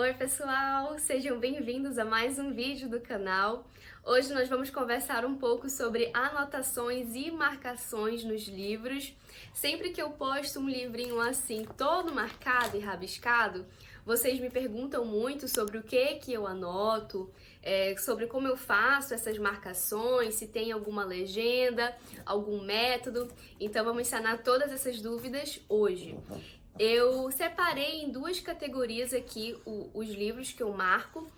Oi pessoal, sejam bem-vindos a mais um vídeo do canal. Hoje nós vamos conversar um pouco sobre anotações e marcações nos livros. Sempre que eu posto um livrinho assim, todo marcado e rabiscado, vocês me perguntam muito sobre o que eu anoto, sobre como eu faço essas marcações, se tem alguma legenda, algum método. Então vamos sanar todas essas dúvidas hoje. Eu separei em duas categorias aqui os livros que eu marco.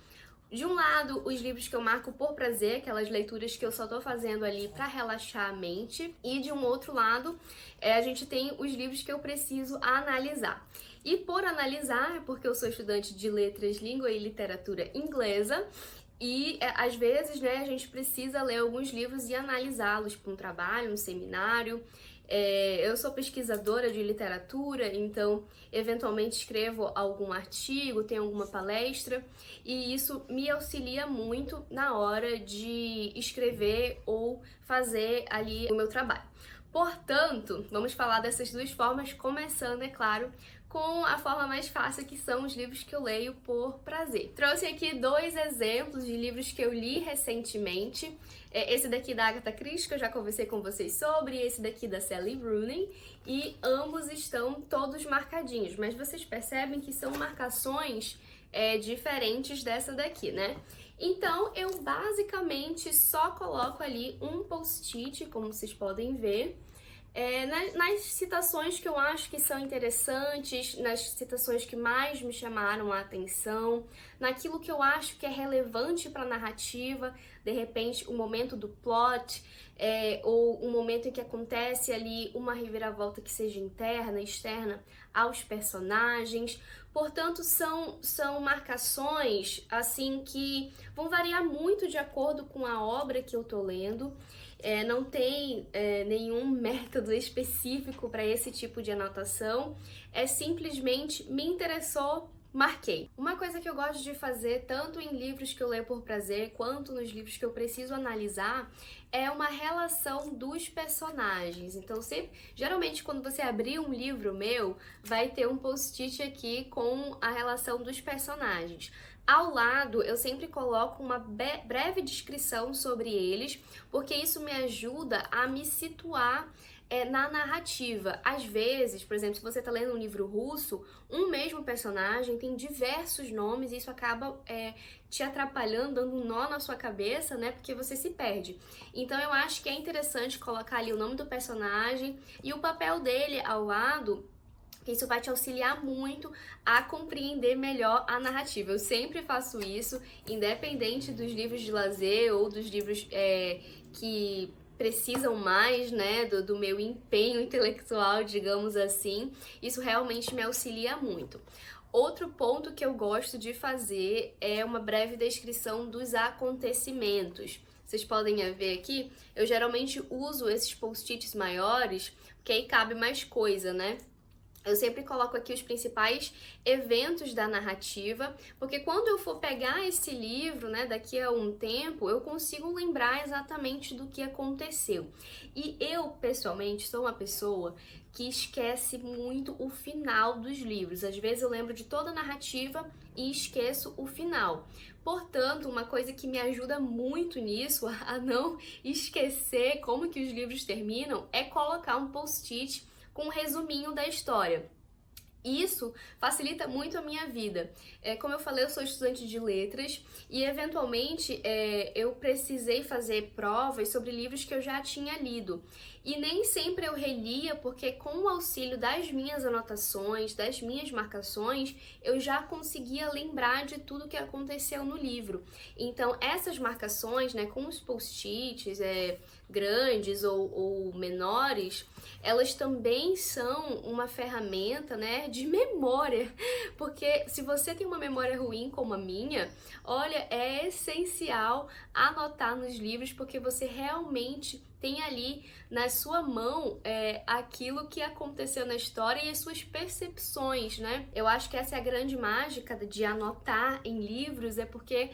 De um lado, os livros que eu marco por prazer, aquelas leituras que eu só tô fazendo ali para relaxar a mente. E de um outro lado, a gente tem os livros que eu preciso analisar. E por analisar, porque eu sou estudante de letras, língua e literatura inglesa, e às vezes, né, a gente precisa ler alguns livros e analisá-los para um trabalho, um seminário. Eu sou pesquisadora de literatura, então eventualmente escrevo algum artigo, tenho alguma palestra, e isso me auxilia muito na hora de escrever ou fazer ali o meu trabalho. Portanto, vamos falar dessas duas formas, começando, é claro, com a forma mais fácil, que são os livros que eu leio por prazer. Trouxe aqui dois exemplos de livros que eu li recentemente. Esse daqui da Agatha Christie, que eu já conversei com vocês sobre, e esse daqui da Sally Rooney, e ambos estão todos marcadinhos, mas vocês percebem que são marcações diferentes dessa daqui, né? Então, eu basicamente só coloco ali um post-it, como vocês podem ver, nas citações que eu acho que são interessantes, nas citações que mais me chamaram a atenção, naquilo que eu acho que é relevante para a narrativa, de repente o momento do plot, ou um momento em que acontece ali uma reviravolta que seja interna, externa aos personagens. Portanto, são marcações assim que vão variar muito de acordo com a obra que eu tô lendo. Não tem nenhum método específico para esse tipo de anotação, simplesmente me interessou, marquei. Uma coisa que eu gosto de fazer, tanto em livros que eu leio por prazer, quanto nos livros que eu preciso analisar, é uma relação dos personagens. Então, geralmente, quando você abrir um livro meu, vai ter um post-it aqui com a relação dos personagens. Ao lado, eu sempre coloco uma breve descrição sobre eles, porque isso me ajuda a me situar na narrativa. Às vezes, por exemplo, se você está lendo um livro russo, um mesmo personagem tem diversos nomes e isso acaba te atrapalhando, dando um nó na sua cabeça, né? Porque você se perde. Então, eu acho que é interessante colocar ali o nome do personagem e o papel dele ao lado. Isso vai te auxiliar muito a compreender melhor a narrativa. Eu sempre faço isso, independente dos livros de lazer ou dos livros que precisam mais, né, do meu empenho intelectual, digamos assim. Isso realmente me auxilia muito. Outro ponto que eu gosto de fazer é uma breve descrição dos acontecimentos. Vocês podem ver aqui, eu geralmente uso esses post-its maiores, porque aí cabe mais coisa, né? Eu sempre coloco aqui os principais eventos da narrativa, porque quando eu for pegar esse livro, né, daqui a um tempo, eu consigo lembrar exatamente do que aconteceu. E eu, pessoalmente, sou uma pessoa que esquece muito o final dos livros. Às vezes eu lembro de toda a narrativa e esqueço o final. Portanto, uma coisa que me ajuda muito nisso, a não esquecer como que os livros terminam, é colocar um post-it com um resuminho da história. Isso facilita muito a minha vida. Como eu falei, eu sou estudante de letras e, eventualmente, eu precisei fazer provas sobre livros que eu já tinha lido. E nem sempre eu relia, porque com o auxílio das minhas anotações, das minhas marcações, eu já conseguia lembrar de tudo que aconteceu no livro. Então, essas marcações, né, com os post-its grandes ou menores, elas também são uma ferramenta, né, de memória, porque se você tem uma memória ruim como a minha, olha, é essencial anotar nos livros, porque você realmente tem ali na sua mão aquilo que aconteceu na história e as suas percepções, né? Eu acho que essa é a grande mágica de anotar em livros, é porque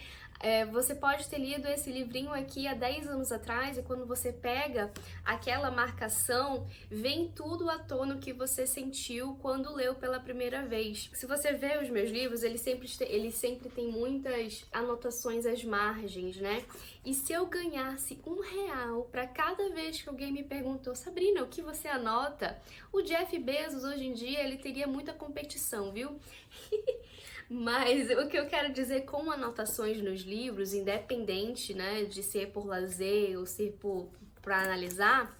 você pode ter lido esse livrinho aqui há 10 anos atrás e quando você pega aquela marcação, vem tudo à tona que você sentiu quando leu pela primeira vez. Se você vê os meus livros, eles sempre têm muitas anotações às margens, né? E se eu ganhasse R$1 para cada vez que alguém me perguntou, Sabrina, o que você anota? O Jeff Bezos, hoje em dia, ele teria muita competição, viu? Mas o que eu quero dizer com anotações nos livros, independente, né, de ser por lazer ou ser para analisar,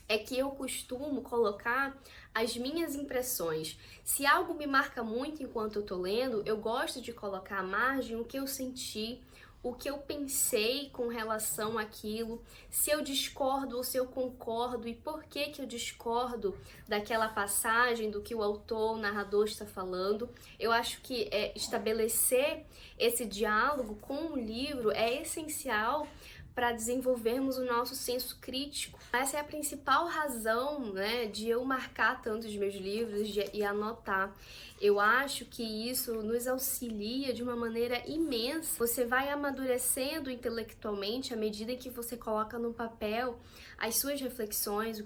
é que eu costumo colocar as minhas impressões. Se algo me marca muito enquanto eu tô lendo, eu gosto de colocar à margem o que eu senti, o que eu pensei com relação àquilo, se eu discordo ou se eu concordo e por que que eu discordo daquela passagem, do que o autor, o narrador está falando. Eu acho que estabelecer esse diálogo com o livro é essencial para desenvolvermos o nosso senso crítico. Essa é a principal razão, né, de eu marcar tanto os meus livros e anotar. Eu acho que isso nos auxilia de uma maneira imensa. Você vai amadurecendo intelectualmente à medida que você coloca no papel as suas reflexões,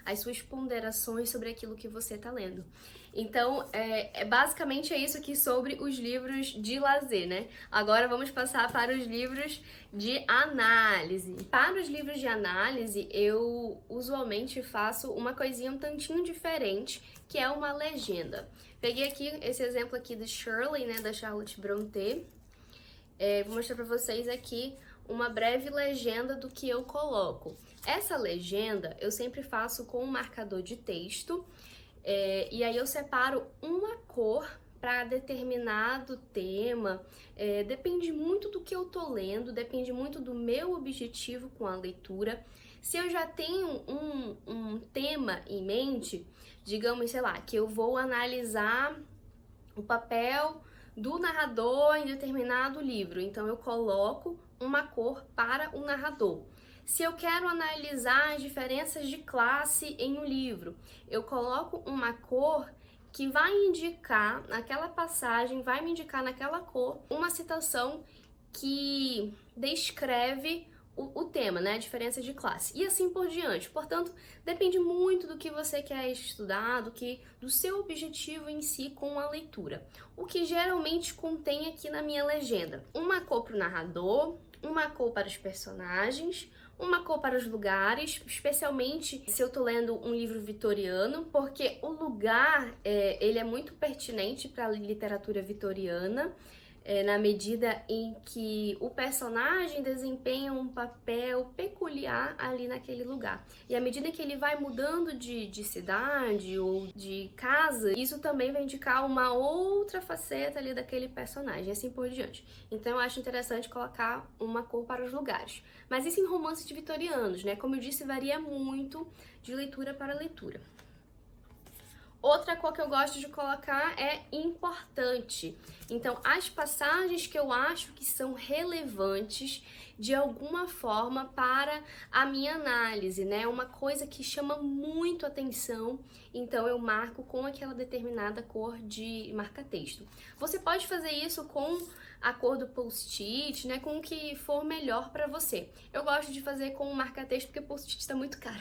as suas ponderações sobre aquilo que você está lendo. Então, basicamente é isso aqui sobre os livros de lazer, né? Agora vamos passar para os livros de análise. Para os livros de análise, eu usualmente faço uma coisinha um tantinho diferente, que é uma legenda. Peguei aqui esse exemplo aqui de Shirley, né, da Charlotte Brontë. Vou mostrar para vocês aqui uma breve legenda do que eu coloco. Essa legenda eu sempre faço com um marcador de texto. E aí eu separo uma cor para determinado tema, depende muito do que eu tô lendo, depende muito do meu objetivo com a leitura. Se eu já tenho um tema em mente, digamos, sei lá, que eu vou analisar o papel do narrador em determinado livro, então eu coloco uma cor para o narrador. Se eu quero analisar as diferenças de classe em um livro, eu coloco uma cor que vai indicar naquela passagem, vai me indicar naquela cor uma citação que descreve o tema, né? A diferença de classe. E assim por diante. Portanto, depende muito do que você quer estudar, do seu objetivo em si com a leitura. O que geralmente contém aqui na minha legenda: uma cor para o narrador, uma cor para os personagens, uma cor para os lugares, especialmente se eu tô lendo um livro vitoriano, porque o lugar, ele é muito pertinente para a literatura vitoriana, na medida em que o personagem desempenha um papel peculiar ali naquele lugar. E à medida que ele vai mudando de cidade ou de casa, isso também vai indicar uma outra faceta ali daquele personagem, assim por diante. Então eu acho interessante colocar uma cor para os lugares. Mas isso em romances de vitorianos, né? Como eu disse, varia muito de leitura para leitura. Outra cor que eu gosto de colocar é importante. Então, as passagens que eu acho que são relevantes de alguma forma para a minha análise, né? Uma coisa que chama muito atenção, então eu marco com aquela determinada cor de marca-texto. Você pode fazer isso com a cor do post-it, né, com o que for melhor para você. Eu gosto de fazer com o marca-texto porque o post-it está muito caro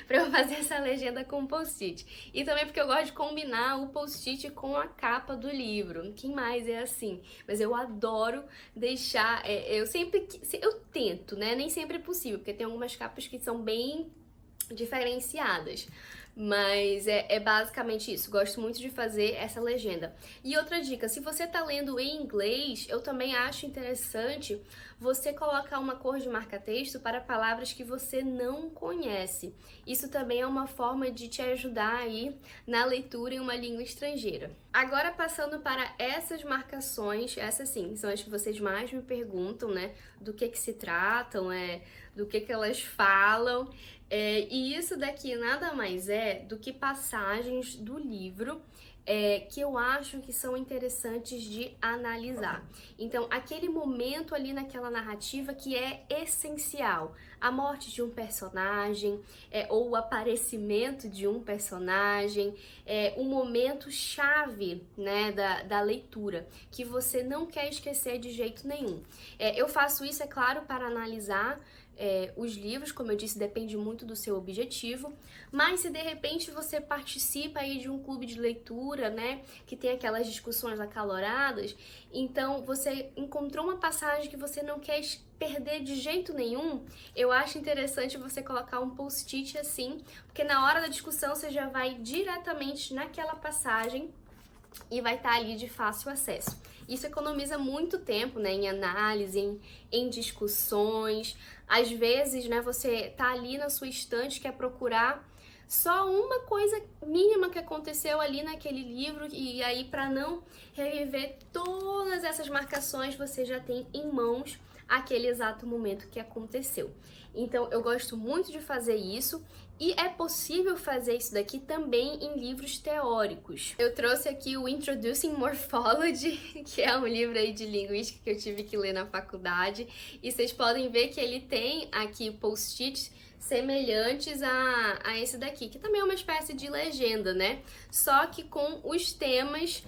para eu fazer essa legenda com post-it. E também porque eu gosto de combinar o post-it com a capa do livro. Quem mais é assim? Mas eu adoro deixar, eu tento, né, nem sempre é possível, porque tem algumas capas que são bem diferenciadas. Mas é basicamente isso, gosto muito de fazer essa legenda. E outra dica, se você tá lendo em inglês, eu também acho interessante você colocar uma cor de marca-texto para palavras que você não conhece. Isso também é uma forma de te ajudar aí na leitura em uma língua estrangeira. Agora passando para essas marcações, essas sim, são as que vocês mais me perguntam, né, do que se tratam, do que elas falam. E isso daqui nada mais é do que passagens do livro que eu acho que são interessantes de analisar. Então, aquele momento ali naquela narrativa que é essencial, a morte de um personagem, ou o aparecimento de um personagem, um momento chave, né, da leitura, que você não quer esquecer de jeito nenhum. Eu faço isso, é claro, para analisar os livros, como eu disse, depende muito do seu objetivo, mas se de repente você participa aí de um clube de leitura, né, que tem aquelas discussões acaloradas, então você encontrou uma passagem que você não quer perder de jeito nenhum, eu acho interessante você colocar um post-it assim, porque na hora da discussão você já vai diretamente naquela passagem e vai estar ali de fácil acesso. Isso economiza muito tempo, né, em análise, em discussões. Às vezes, né, você tá ali na sua estante, quer procurar só uma coisa mínima que aconteceu ali naquele livro, e aí para não reviver todas essas marcações, você já tem em mãos aquele exato momento que aconteceu. Então, eu gosto muito de fazer isso. E é possível fazer isso daqui também em livros teóricos. Eu trouxe aqui o Introducing Morphology, que é um livro aí de linguística que eu tive que ler na faculdade. E vocês podem ver que ele tem aqui post-its semelhantes a esse daqui, que também é uma espécie de legenda, né? Só que com os temas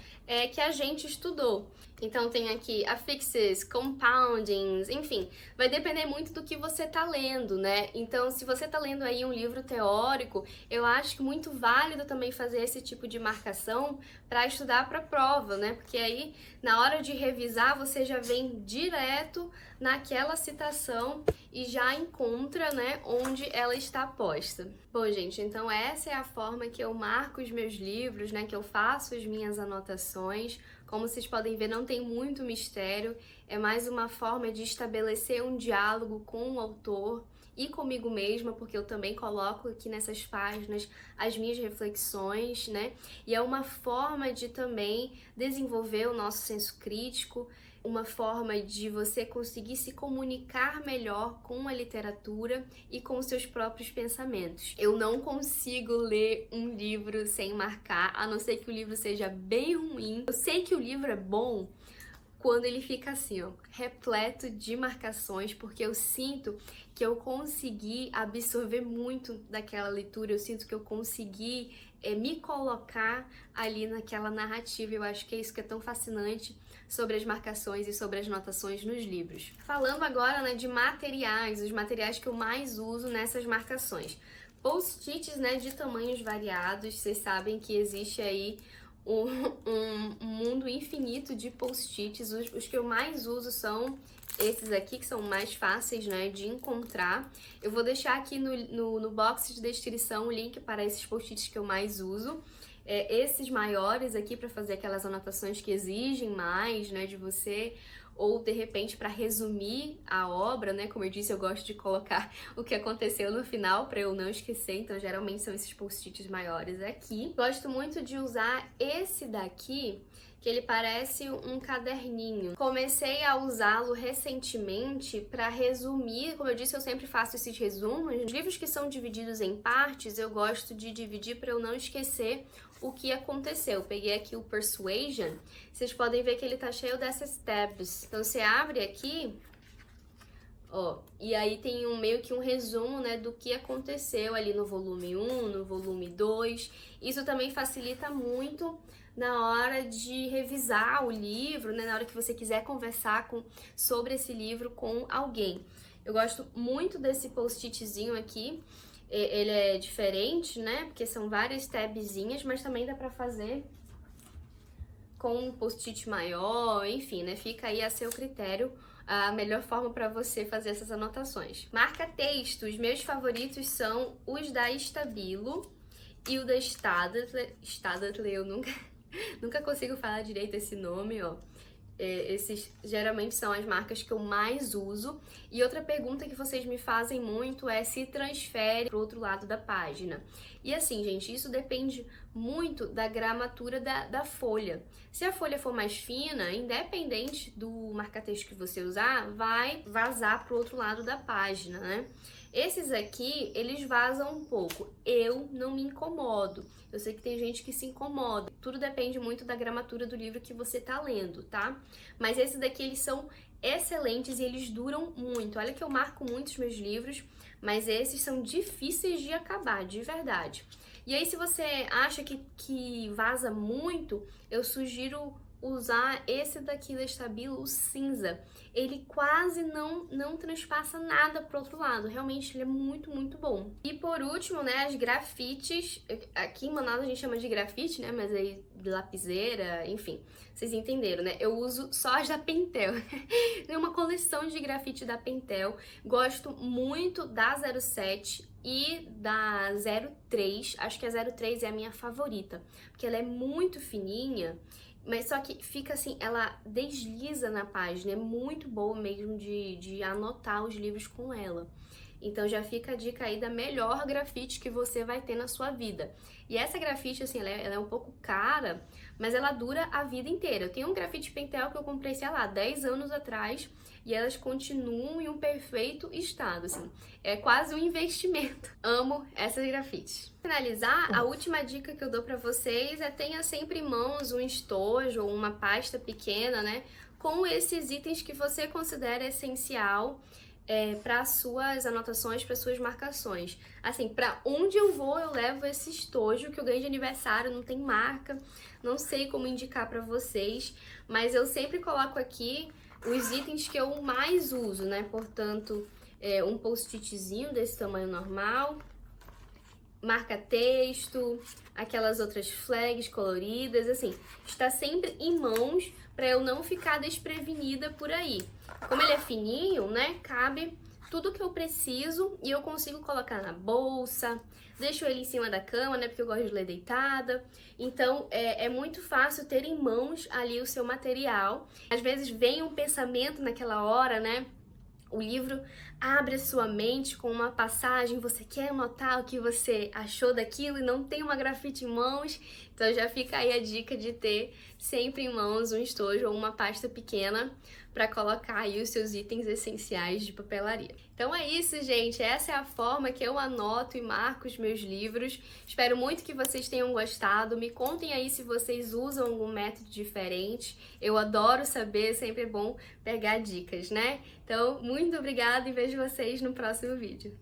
que a gente estudou. Então tem aqui affixes, compoundings, enfim, vai depender muito do que você tá lendo, né? Então, se você tá lendo aí um livro teórico, eu acho que muito válido também fazer esse tipo de marcação para estudar para prova, né? Porque aí, na hora de revisar, você já vem direto naquela citação e já encontra, né, onde ela está posta. Bom, gente, então essa é a forma que eu marco os meus livros, né, que eu faço as minhas anotações. Como vocês podem ver, não tem muito mistério, é mais uma forma de estabelecer um diálogo com o autor e comigo mesma, porque eu também coloco aqui nessas páginas as minhas reflexões, né? E é uma forma de também desenvolver o nosso senso crítico, uma forma de você conseguir se comunicar melhor com a literatura e com os seus próprios pensamentos. Eu não consigo ler um livro sem marcar, a não ser que o livro seja bem ruim. Eu sei que o livro é bom quando ele fica assim, ó, repleto de marcações, porque eu sinto que eu consegui absorver muito daquela leitura, eu sinto que eu consegui me colocar ali naquela narrativa. Eu acho que é isso que é tão fascinante sobre as marcações e sobre as anotações nos livros. Falando agora, né, de materiais, os materiais que eu mais uso nessas marcações. Post-its, né, de tamanhos variados, vocês sabem que existe aí um mundo infinito de post-its. Os que eu mais uso são esses aqui, que são mais fáceis, né, de encontrar. Eu vou deixar aqui no box de descrição o link para esses post-its que eu mais uso. Esses maiores aqui para fazer aquelas anotações que exigem mais, né, de você, ou de repente para resumir a obra, né? Como eu disse, eu gosto de colocar o que aconteceu no final para eu não esquecer, então geralmente são esses post-its maiores aqui. Gosto muito de usar esse daqui, que ele parece um caderninho. Comecei a usá-lo recentemente para resumir, como eu disse, eu sempre faço esses resumos. Os livros que são divididos em partes, eu gosto de dividir para eu não esquecer o que aconteceu. Peguei aqui o Persuasion, vocês podem ver que ele tá cheio dessas tabs. Então você abre aqui, ó, e aí tem meio que um resumo, né, do que aconteceu ali no volume 1, no volume 2. Isso também facilita muito na hora de revisar o livro, né, na hora que você quiser conversar sobre esse livro com alguém. Eu gosto muito desse post-itzinho aqui. Ele é diferente, né, porque são várias tabzinhas, mas também dá pra fazer com um post-it maior, enfim, né, fica aí a seu critério a melhor forma para você fazer essas anotações. Marca-texto, os meus favoritos são os da Stabilo e o da Staedtler, eu nunca consigo falar direito esse nome, ó. Esses geralmente são as marcas que eu mais uso. E outra pergunta que vocês me fazem muito é se transfere para o outro lado da página. E assim, gente, isso depende muito da gramatura da folha. Se a folha for mais fina, independente do marca-texto que você usar, vai vazar para o outro lado da página, né? Esses aqui, eles vazam um pouco. Eu não me incomodo. Eu sei que tem gente que se incomoda. Tudo depende muito da gramatura do livro que você tá lendo, tá? Mas esses daqui, eles são excelentes e eles duram muito. Olha que eu marco muitos meus livros, mas esses são difíceis de acabar, de verdade. E aí, se você acha que vaza muito, eu sugiro usar esse daqui da Stabilo, o cinza. Ele quase não transpassa nada pro outro lado. Realmente, ele é muito, muito bom. E por último, né, as grafites. Aqui em Manaus a gente chama de grafite, né, mas aí lapiseira, enfim. Vocês entenderam, né? Eu uso só as da Pentel. Tem uma coleção de grafite da Pentel. Gosto muito da 07 e da 03. Acho que a 03 é a minha favorita, porque ela é muito fininha. Mas só que fica assim, ela desliza na página, é muito boa mesmo de anotar os livros com ela. Então já fica a dica aí da melhor grafite que você vai ter na sua vida. E essa grafite, assim, ela é um pouco cara, mas ela dura a vida inteira. Eu tenho um grafite Pentel que eu comprei, sei lá, 10 anos atrás, e elas continuam em um perfeito estado, assim. É quase um investimento. Amo essas grafites. Para finalizar, a última dica que eu dou pra vocês é tenha sempre em mãos um estojo ou uma pasta pequena, né? Com esses itens que você considera essencial para suas anotações, para suas marcações. Assim, para onde eu vou, eu levo esse estojo que eu ganhei de aniversário, não tem marca, não sei como indicar para vocês, mas eu sempre coloco aqui os itens que eu mais uso, né? Portanto, um post-itzinho desse tamanho normal, marca-texto, aquelas outras flags coloridas, assim, está sempre em mãos para eu não ficar desprevenida por aí. Como ele é fininho, né, cabe tudo que eu preciso e eu consigo colocar na bolsa, deixo ele em cima da cama, né, porque eu gosto de ler deitada. Então, é muito fácil ter em mãos ali o seu material. Às vezes vem um pensamento naquela hora, né, o livro abre a sua mente com uma passagem, você quer anotar o que você achou daquilo e não tem uma grafite em mãos, então já fica aí a dica de ter sempre em mãos um estojo ou uma pasta pequena para colocar aí os seus itens essenciais de papelaria. Então é isso, gente, essa é a forma que eu anoto e marco os meus livros. Espero muito que vocês tenham gostado, me contem aí se vocês usam algum método diferente, eu adoro saber, sempre é bom pegar dicas, né? Então, muito obrigada e vejo vocês no próximo vídeo.